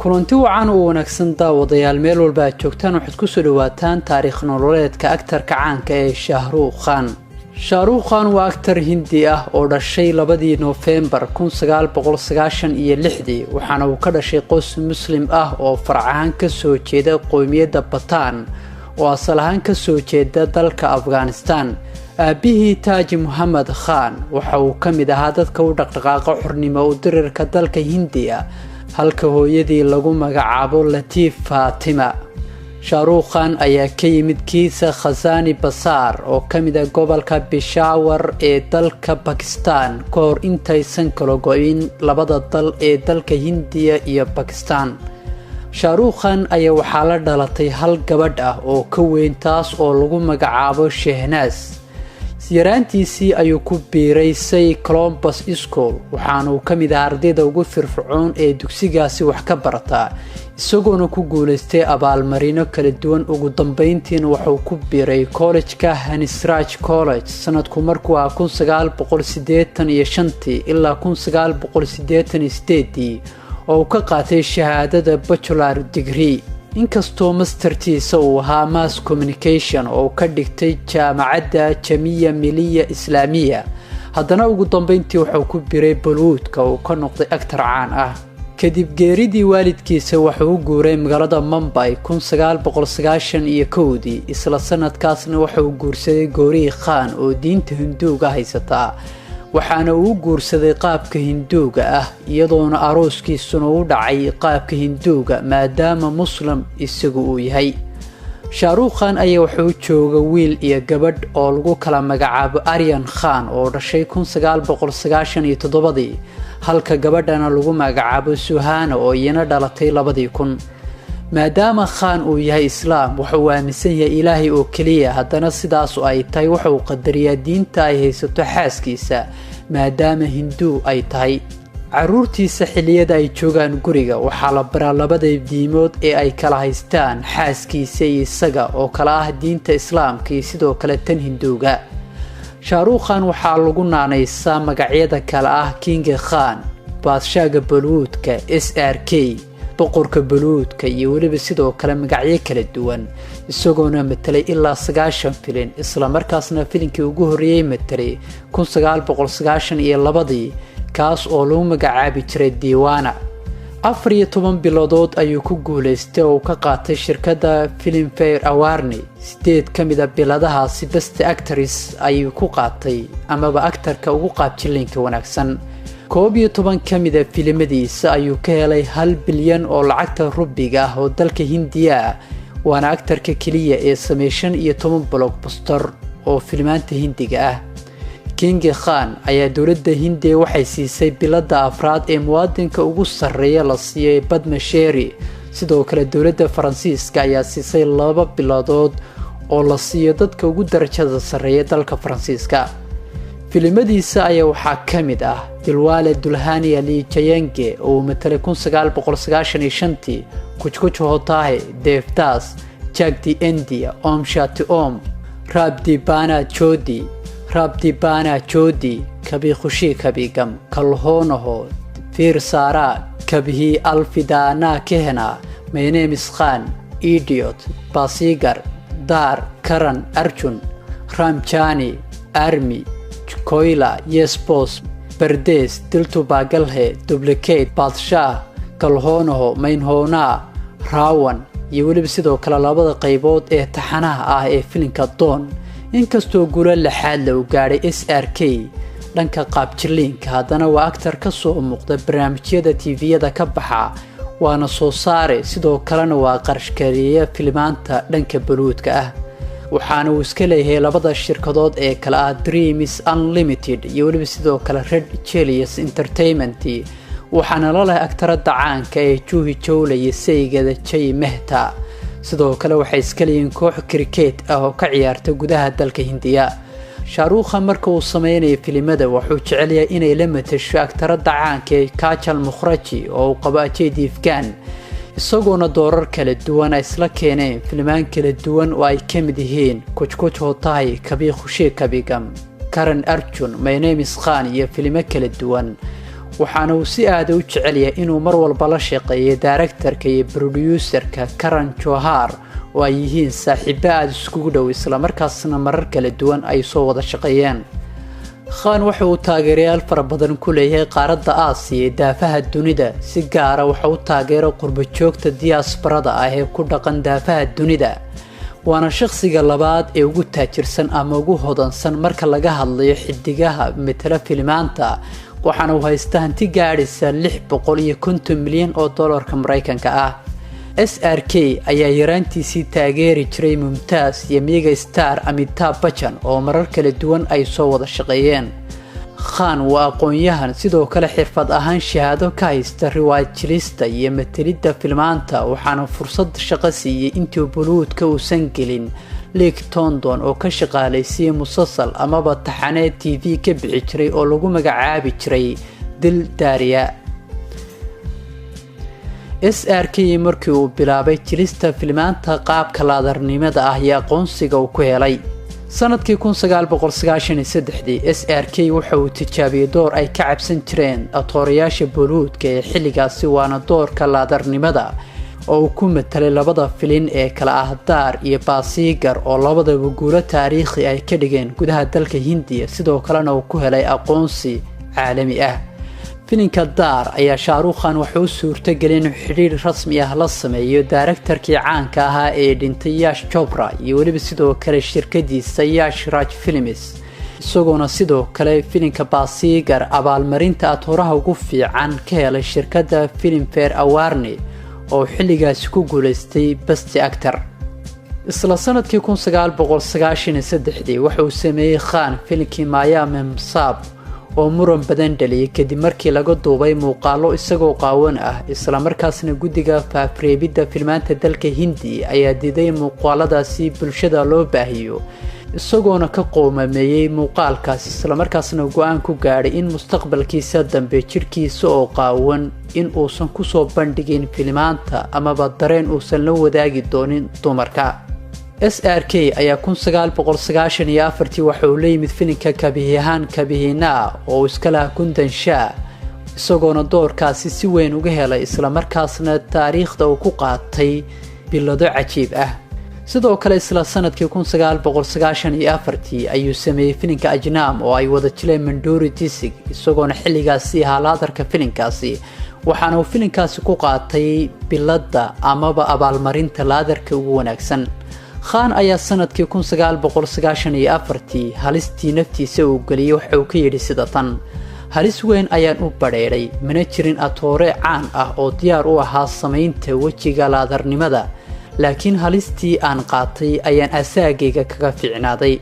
kulanti wacan oo wanaagsan daawadayaal meel walba aad joogtaan waxaad ku soo dhawaataan taariikh nololeedka aktarka caanka ee Shahrukh Khan. Shahrukh Khan waa aktar Hindi ah oo dhashay 2 November 1996 waxaana uu ka dhashay qoys Muslim ah oo farcahan ka soo jeeda qoomiyadda Pathan oo asal ahaan ka soo jeeda dalka Afghanistan. aabihii Taj Muhammad Khan waxa uu ka mid ahaa dadka u dhaqdhaqaaqa xornimo u dirirka dalka Hindiya halka hooyadii lagu magacaabo Latif Fatima. Shahrukh Khan ayaa ka yimid kiisa Khazani Bazaar oo ka mid ah gobolka Peshawar ee dalka Pakistan kahor intaysan kala go'in labada dal ee dalka Hindiya iyo Pakistan. Shahrukh Khan ayaa waxaa la dhalatay hal gabadh ah oo ka weyn taas oo lagu magacaabo Shehnaz. yaraantiisii ayuu ku biiray Columbus School waxaana uu ka mid ahaa ardayda ugu firfircoon ee dugsigaasi wax ka barata isagoona ku guuleystay abaalmarino kala duwan. ugu dambeyntiina wuxuu ku biiray college-ka Hanisraj College sanadku markuu ahaa 1985 ilaa 1988 oo uu ka qaatay shahaadada bachelor degree. inkastoo mastertiisa uu ahaa mass communication oo ka dhigtay jaamacadda Jamia Milliya Islaamiya haddana ugu dambeyntii wuxuu ku biiray Bollywoodka oo ka noqday aktar caan ah. kadib geeridii waalidkiisa wuxuu u guuray magaalada Mumbai 1991 isla sanadkaasna wuxuu guursaday Gauri Khan oo diinta Hinduuga haysata waxaana uu guursaday qaabka Hinduuga ah iyadoona arooskiisuna u dhacay qaabka Hinduuga maadaama Muslim isagu uu yahay. Shahrukh Khan ayaa wuxuu joogay wiil iyo gabadh oo lagu kala magacaabo Aryan Khan oo dhashay 1997 halka gabadhana lagu magacaabo Suhana oo iyana dhalatay 2000. maadaama Khan uu yahay Islaam wuxuu aaminsan yahay Ilaahay oo kaliya haddana sidaas oo ay tahay wuxuu qadariyaa diinta ay haysato xaaskiisa maadaama Hindu ay tahay. caruurtiisa xilliyada ay joogaan guriga waxaa la baraa labada diimood ee ay kala haystaan xaaskiisa iyo isaga oo kala ah diinta Islaamka iyo sidoo kale tan Hinduuga. Shahrukh Khan waxaa lagu naanaysaa magacyada kala ah King Khan, Baadshaaga Bollywoodka, SRK, boqorka Bollywoodka iyo waliba sidoo kale magacyo kala duwan isagoona matalay ilaa 90 filin isla markaasna filinkii ugu horeeyay matalay 1992 kaas oo lagu magacaabi jiray Diwana. 14 bilood ayuu ku guuleystay oo ka qaatay shirkadda Filmfare Award 8 kamid ah biladahaasi Best Actress ayuu ku qaatay amaba aktarka ugu qaabjilinka wanaagsan. 11 kamid ah filimadiisa ayuu ka helay 1 bilyan oo lacagta rubiga ah oo dalka Hindiya waana aktarka kaliya ee sameeyay 15 blockbuster oo filmaanta Hindiga ah. King Khan ayaa dowladda Hindiya waxay siisay bilada afraad ee muwaadinka ugu sarreeya la siiyay Padma Shri. sidoo kale dowladda Faransiiska ayaa siisay 2 biladood oo la siiyo dadka ugu darajada sarreeya dalka Faransiiska. filimadiisa ayaa waxaa ka mid ah Dilwale Dulhania Le Jayenge oo matalay 1995, Kuch Kuch Hota Hai, Devdas, Jagdi India, Om Shanti Om, Rabdi Bana Jodi, Kabhi Khushi Kabhi Gam, Kal Ho Na Ho, Fir Sara, Kabhi Alfida Na Kehna, My Name is Khan, Idiot, Basigar, Dar, Karan Arjun, Ramchani, Army, Koila, Yes Boss, Perdes, Dil To Pagal Hai, Duplicate, Badshah, Kal Ho Na Ho, Main Ho Na, Rawan iyo waliba sidoo kale labada qaybood ee taxanaha ah ee filimka Dawn. inkastoo guula laxaad la gaaray SRK dhanka qaabjilinka haddana waa aktar ka soo muuqda barnaamijyada TV-yada ka baxa waana soo saare sidoo kalena waa qarashkariye filmaanta dhanka Bollywoodka ah. waxaana uu iska leeyahay labada shirkadood ee kala ah Dreams Unlimited iyo waliba sidoo kale Red Chillies Entertainment. waxaana la leh aktarada caanka ee Juhi Chawla iyo saygeeda Jay Mehta. sidoo kale waxay iska leeyihiin koox cricket ah oo ka ciyaarta gudaha dalka Hindiya. Shahrukh Khan marka uu sameeyay filimada wuxuu jecel yahay inay la matasho aktarada caanka ee Kajal Mukhraji oo uu qabo Ajay Devgan isagoona doorar kala duwan isla keeneen filmaan kala duwan oo ay ka mid yihiin Kuch Kuch Hota Hai, Kabhi Khushi Kabhi Gam, Karan Arjun, My Name is Khan iyo filimo kala duwan. waxaana uu si aad u jecel yahay inuu mar walba la shaqeeyo directorka iyo producerka Karan Johar oo ay yihiin saaxiibo aad iskugu dhow isla markaasna marar kala duwan ay soo wada shaqeeyeen. Khan waxa uu taageerayaal fara badan ku leeyahay qaaradda Aasiya ee daafaha dunida, si gaar ah waxa uu taageero qurbo joogta diasporada ah ee ku dhaqan daafaha dunida. waana shakhsiga labaad ee ugu taajirsan ama ugu hodansan marka laga hadlayo xidigaha metela filimaanta, waxaana uu haystaa hanti gaadhaysa $650 milyan oo dollarka Mareykanka ah. SRK ayaa yaraantiisii taageeri jiray Mumtaaz iyo mega star Amitabh Bachchan oo marar kala duwan ay soo wada shaqeeyeen. Khan waa aqoon-yahan sidoo kale xirfad ahaan shahaado ka haysta riwaayad jilista iyo metelidda filmaanta, waxaana fursad shaqo siiyay intii Bollywoodka uusan gelin Lake Tondon oo ka shaqaalaysay musalsal amaba taxane TV ka bixi jiray oo lagu magacaabi jiray Dil Dariya. SRK markii uu bilaabay jilista filmaanta qaabka laadarnimada ah iyo aqoonsiga uu ku helay sanadkii 1993 SRK waxa uu tijaabiyay door ay ka cabsan jireen atoorayaasha Bollywoodka ee xilligaasi, waana doorka laadarnimada oo uu ku metelay labada filin ee kala ah Daar iyo Basigar oo labadaba guulo taariikhi ay ka dhigeen gudaha dalka Hindiya, sidoo kalena uu ku helay aqoonsi caalami ah. filinka Daar ayaa Shah Rukh Khan wuxuu suurtageliyay inuu xiriir rasmi ah la sameeyo directorkii caanka ahaa ee dhintay Yash Chopra iyo waliba sidoo kale shirkadiisa Yash Raj Films, isagoona sidoo kale filinka Basigar abaalmarinta atooraha ugu fiican ka helay shirkadda Filmfare Awards oo xilligaas ku guuleystay Best Actor. isla sanadkii 1993 wuxuu sameeyay Khan filimkii Maya Memsaab oo muran badan dhaliyay kadib markii laga duubay muuqaalo isagoo qaawan ah, isla markaasna guddiga faafreebidda filmaanta dalka Hindi ayaa diiday muuqaaladaasi bulshada loo baahiyo, isagoona ka qoomameeyay muuqaalkaas, isla markaasna go'aan ku gaadhay in mustaqbalkiisa dambe jirkiisa oo qaawan in uusan ku soo bandhigin filmaanta amaba dareen uusan la wadaagi doonin dumarka. SRK ayaa 1994 waxa uu la yimid filimka Kabhihan Kabhina oo iska laha Kundan Shah, isagoona doorkaasi si weyn uga helay, isla markaasna taariikhda uu ku qaatay bilado cajiib ah. sidoo kale isla sanadkii 1994 ayuu sameeyay filimka Ajnaam oo ay wada jileen Manduri Disig, isagoona xilligaasi haalaadarka filimkaasi, waxaana uu filimkaasi ku qaatay bilada amaba abaalmarinta laadarka ugu wanaagsan. Khan ayaa sanadkii 1994 halistii naftiisa uu galiyay waxa uu ka yidhi sida tan: halis weyn ayaan u badheeray, mana jirin atoore caan ah oo diyaar u ahaa samaynta wejiga laadarnimada, laakiin halistii aan qaatay ayaan asaagayga kaga fiicnaaday.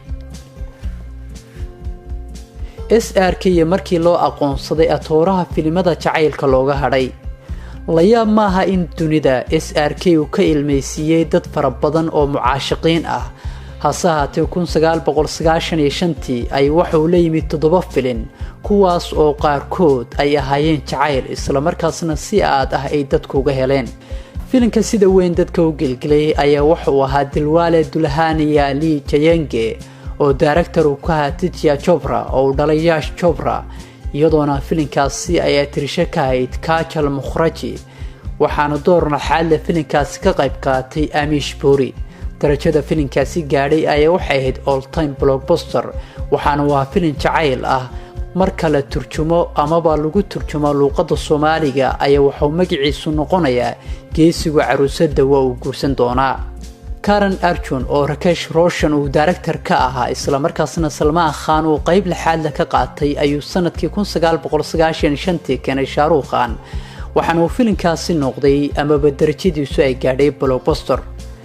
SRK markii loo aqoonsaday atooraha filimada jacaylka looga hadhay. la yaab maaha in dunida SRK uu ka ilmeysiiyay dad fara badan oo mucaashiqiin ah, hase haatee 1995 ay waxa uu la yimid 7 filin, kuwaas oo qaarkood ay ahaayeen jacayl, isla markaasna si aad ah ay dadku uga heleen. filinka sida weyn dadka u gelgelay ayaa waxa uu ahaa Dilwale Dulhaniya Le Jayenge oo director uu ka ahaa Titya Chopra oo dhalay Yash Chopra, iyadoona filinkaasi ay atirisha ka ahayd Kajal Mukhraji, waxaana doorna xaaladda filinkaasi ka qayb qaatay Amish Puri. darajada filinkaasi gaadhay ayaa waxay ahayd all time blockbuster, waxaana waa filin jacayl ah. marka la turjumo amaba lagu turjumo luuqadda Soomaaliga ayaa wuxuu magaciisu noqonayaa Geesiga Caruusada waa uu guursan doonaa. Karan Arjun oo Rakesh Roshan uu director ka ahaa, isla markaasna Salman Khan uu qayb lixaad ka qaatay, ayuu sanadkii 1995 keenay Shah Rukh Khan, waxaana uu filinkaasi noqday amaba darajadiisu ay gaadhay blockbuster.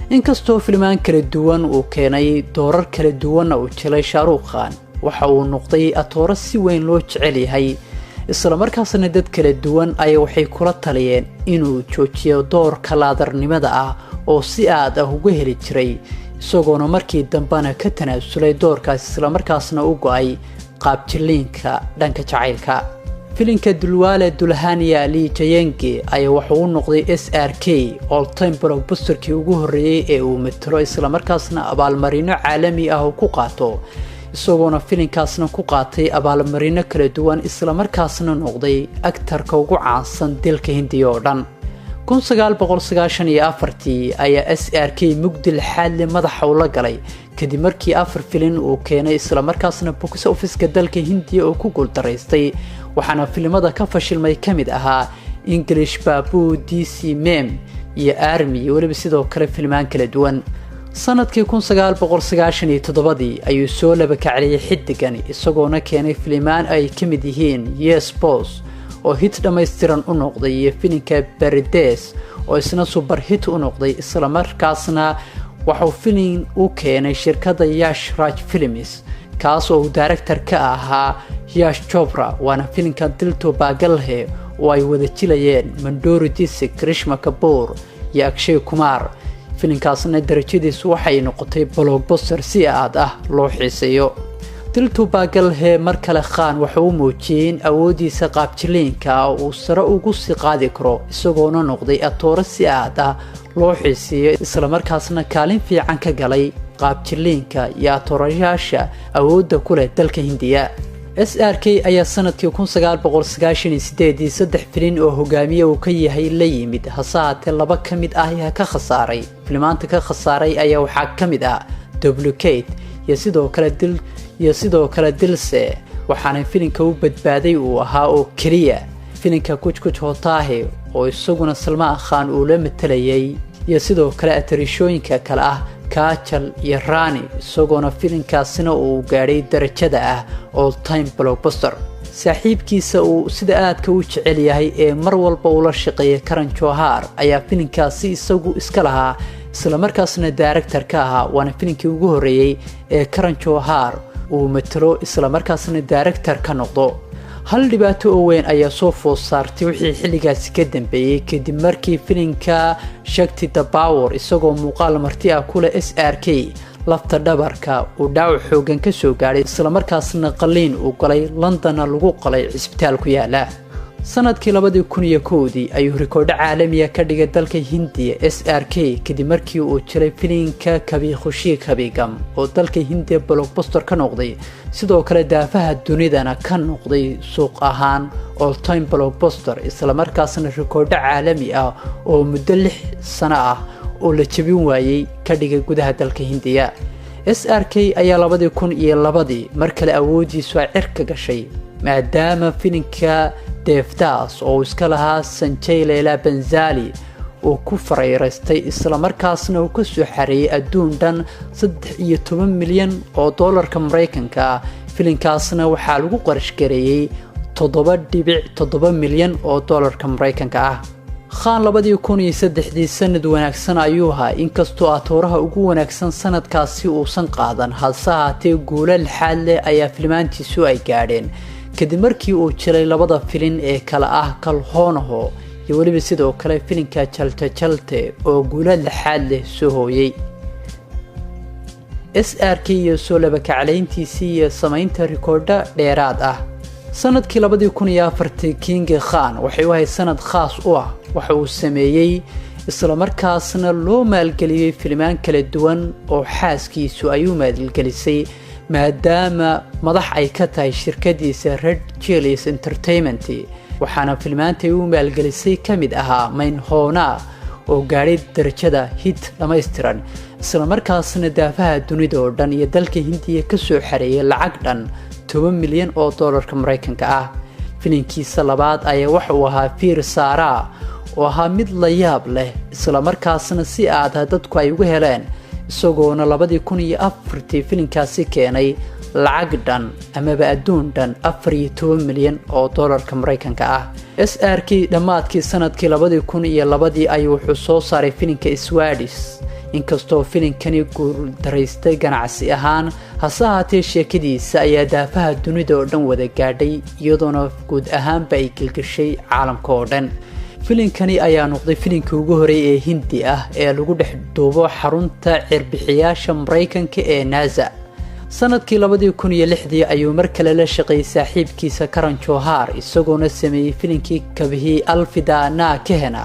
inkastoo filmaan kala duwan uu keenay doorar kala duwanna uu jelay Shah Rukh Khan, waxa uu noqday atooro si weyn loo jecel yahay, isla markaasna dad kala duwan ayaa waxay kula taliyeen inuu joojiyo doorka laadarnimada ah oo si aad ah uga heli jiray, isagoona markii dambana ka tanaasulay doorkaas, isla markaasna u go'ay qaabjiliinka dhanka jacaylka. filinka Dilwale Dulhaniya Le Jayenge ayaa wuxuu u noqday SRK all time blockbusterkii ugu horeeyay ee uu metelo, isla markaasna abaalmarino caalami ah oo ku qaato, isagoona filinkaasna ku qaatay abaalmarino kala duwan isla markaasna noqday aktarka ugu caansan dalka Hindiya oo dhan 1994 ayaa SRK mugdi lixaadle madaxa ula galay kadib markii 4 filin uu keenay isla markaasna box office-ka dalka Hindiya oo ku guuldareystay waxaana filimada ka fashilmay kamid ahaa English Babu DC Mem iyo Army waliba sidoo kale filmaan kala duwan sanadkii 1997 ayuu soo laba kacliyay xidigan isagoona keenay filmaan ay kamid yihiin Yes Boss oo hit dhameystiran u noqday iyo filimka Parades oo isna super hit u noqday isla markaasna waxuu filim u keenay shirkadda Yash Raj Films kaas oo director ka ahaa Yash Chopra waana filimka Dil To Pagal Hai oo ay wada jilayeen Mandoori Dixit, Karishma Kapoor iyo Akshay Kumar filimkaasna darajadiisu waxay noqotay blockbuster si aad ah loo xiiseeyo Dil To Pagal Hai mar kale Khan wuxuu muujiyay awoodiisa qaabjiliinka oo sare ugu sii qaadi karo isagoona noqday atoor si aad ah loo xiiseeyo isla markaasna kaalin fiican ka galay qaabjiliinka iyo atoorayaasha awoodda ku leh dalka Hindiya SRK ayaa sanadkii 1998 saddex filin oo hogaamiye uu ka yahay la yimid hasaate laba kamid ah ayaa ka khasaaray filmaanta ka khasaaray ayaa waxaa kamid ah Duplicate iyo sidoo kale Dilse waxaana filimka u badbaaday uu ahaa oo kaliya filimka Kuch Kuch Hota Hai oo isaguna Salman Khan uu la matalayay iyo sidoo kale atarishooyinka kale ah Kajal iyo Rani isagoona filimkaasina uu gaaray darajada ah all time blockbuster saaxiibkiisa uu sida aadka u jecel yahay ee mar walba uu la shaqeeyay Karan Johar ayaa filimkaasi isagu iska lahaa isla markaasna director ka ahaa waana filimkii ugu horeeyay ee Karan Johar uu matalo isla markaasna director ka noqdo hal dhibaato oo weyn ayaa soo food saartay wixii xilligaas ka dambeeyay kadib markii filimka Shakti the Power isagoo muuqaal marti ah kula SRK lafta dhabarka uu dhaawac xoogan ka soo gaaray isla markaasna qaliin uu galay London lagu qalay isbitaal ku yaala sanadkii 2001 ayuu rikoodh caalami ah ka dhigay dalka Hindiya SRK kadib markii uu jiray filimka Kabhi Khushi Kabhi Gum oo dalka Hindiya blockbuster ka noqday sidoo kale daafaha dunidana ka noqday suuq ahaan all time blockbuster isla markaasna rikoodh caalami ah oo muddo 6 sano ah oo la jabin waayay ka dhigay gudaha dalka Hindiya SRK ayaa 2002 mar kale awoodiisu cirka gashay maadaama filimka Devdas oo iska lahaa Sanjay Leela Benzali oo ku faraystay isla markaasna uu ka soo xareeyay adduun dhan 13 milyan oo dollarka Mareykanka filimkaasna waxaa lagu qarash gareeyay 7.7 milyan oo dollarka Mareykanka ah Khan 2003 sanad wanaagsan ayuu ahaa inkastoo atooraha ugu wanaagsan sanadkaasi uusan qaadan hase haatee guulo lixaad leh ayaa filmaantiisu ay gaadheen kadib markii uu jiray labada filin ee kala ah Kal Ho Na Ho iyo waliba sidoo kale filimka Chalte Chalte oo guulo lixaad leh soo hooyay SRK iyo soo laba kacleyntiisii iyo samaynta rikoodha dheeraad ah sanadkii 2004 King Khan waxay ahayd sanad khaas u ah waxa uu sameeyay isla markaasna loo maalgeliyay filmaan kala duwan oo xaaskiisu ay u maalgelisay maadaama madax ay ka tahay shirkadiisa Red Chillies Entertainment waxaana filmaanta u maalgelisay kamid ahaa Main Hona oo gaaray darajada hit dhameystiran isla markaasna daafaha dunida oo dhan iyo dalka Hindiya ka soo xareeyay lacag dhan 10 milyan oo dollarka Mareykanka ah filimkiisa labaad ayaa waxa uu ahaa Fir Sara oo ahaa mid la yaab leh isla markaasna si aad dadku ay uga heleen isagoona 2004 filimkaasi keenay lacag dhan amaba adduun dhan 14 milyan oo dollarka Mareykanka ah SRK dhamaadkii sanadkii 2002 ayuu wuxuu soo saaray filimka Swadis inkastoo filimkani guuldareystay ganacsi ahaan hase haatee sheekadiisa ayaa daafaha dunida oo dhan wada gaadhay iyadoona guud ahaanba ay gilgishay caalamka oo dhan filimkani ayaa noqday filimkii ugu horeeyay ee Hindi ah ee lagu dhex duubo xarunta cirbixiyaasha Mareykanka ee NASA sanadkii 2006 ayuu mar kale la shaqeeyay saaxiibkiisa Karan Johar isagoona sameeyay filimkii Kabhi Alfidana Kehna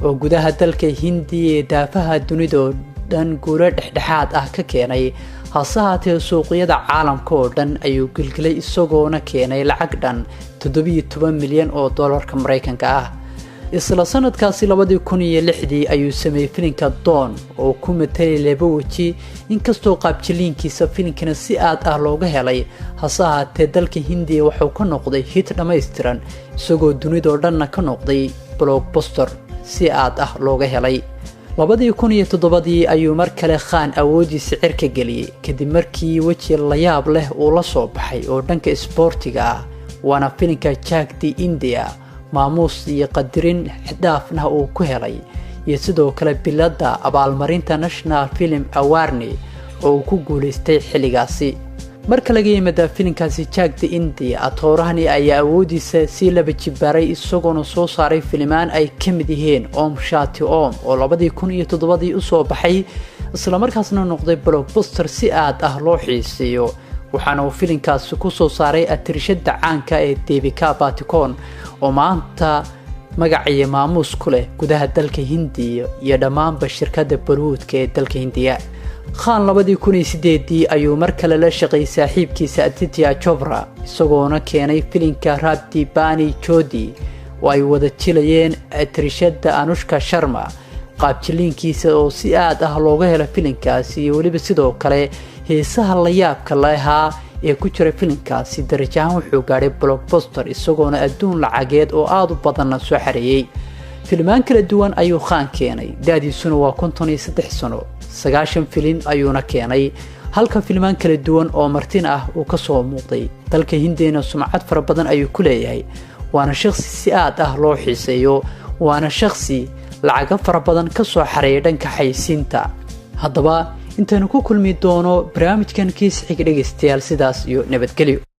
oo gudaha dalka Hindiya daafaha dunida oo dhan guulo dhexdhexaad ah ka keenay hase haatee suuqyada caalamka oo dhan ayuu gilgilay isagoona keenay lacag dhan 17 milyan oo dollarka Mareykanka ah. isla sanadkaasi 2006 ayuu sameeyay filimka Dawn oo ku metelay laba waji, inkastoo qaabjiliinkiisa filimkana si aad ah looga helay, hase haatee dalka Hindiya wuxuu ka noqday hit dhameystiran isagoo dunida oo dhan ka noqday blockbuster si aad ah looga helay. 2007 ayuu mar kale Khan awoodiisa cirka geliyay kadib markii waji la yaab leh uu la soo baxay oo dhanka sportiga ah, waana filimka Jack the India, maamuus iyo qadarin xadaafna uu ku helay, iyo sidoo kale bilada abaalmarinta National Film Award oo ku guuleystay xilligaasi. marka laga yimaado filimkaasi Jack the India, atoorahani ayaa awoodiisa si laba jibaaray isagoona soo saaray filimaan ay kamid yihiin Om Shanti Om oo 2007 u soo baxay isla markaasna noqday blockbuster si aad ah loo xiiseeyo, waxaana uu filimkaasi ku soo saaray atirshada caanka ee Deepika Padukone oo maanta magaciisa maamuus ku leh gudaha dalka Hindiya iyo dhammaan shirkadda Bollywoodka ee dalka Hindiya. Khan 2008 ayuu mar kale la shaqeeyay saaxiibkiisa Aditya Chopra isagoona keenay filimka Rabdi Bani Jodi oo ay wada jilayeen atirshada Anushka Sharma. qaabjiliinkiisa oo si aad ah looga helay filimkaasi iyo waliba sidoo kale heesaha la yaabka lahaa ee ku jira filimkaasi darajahan wuxuu gaaray blockbuster isagoona adduun lacageed oo aad u badan soo xareeyay. filmaan kala duwan ayuu Khan keenay, daadiisuna waa 53 sano, 90 filin ayuuna keenay, halka filmaan kala duwan oo martin ah uu ka soo muuqday. dalka Hindiyana sumcad fara badan ayuu ku leeyahay, waana shakhsi si aad ah loo xiiseeyo, waana shakhsi lacag fara badan ka soo xareeyay dhanka xayisiinta. haddaba intaanu ku kulmi doono barnaamijkan kiis xig dhageystayaal, sidaas iyo nabadgelyo.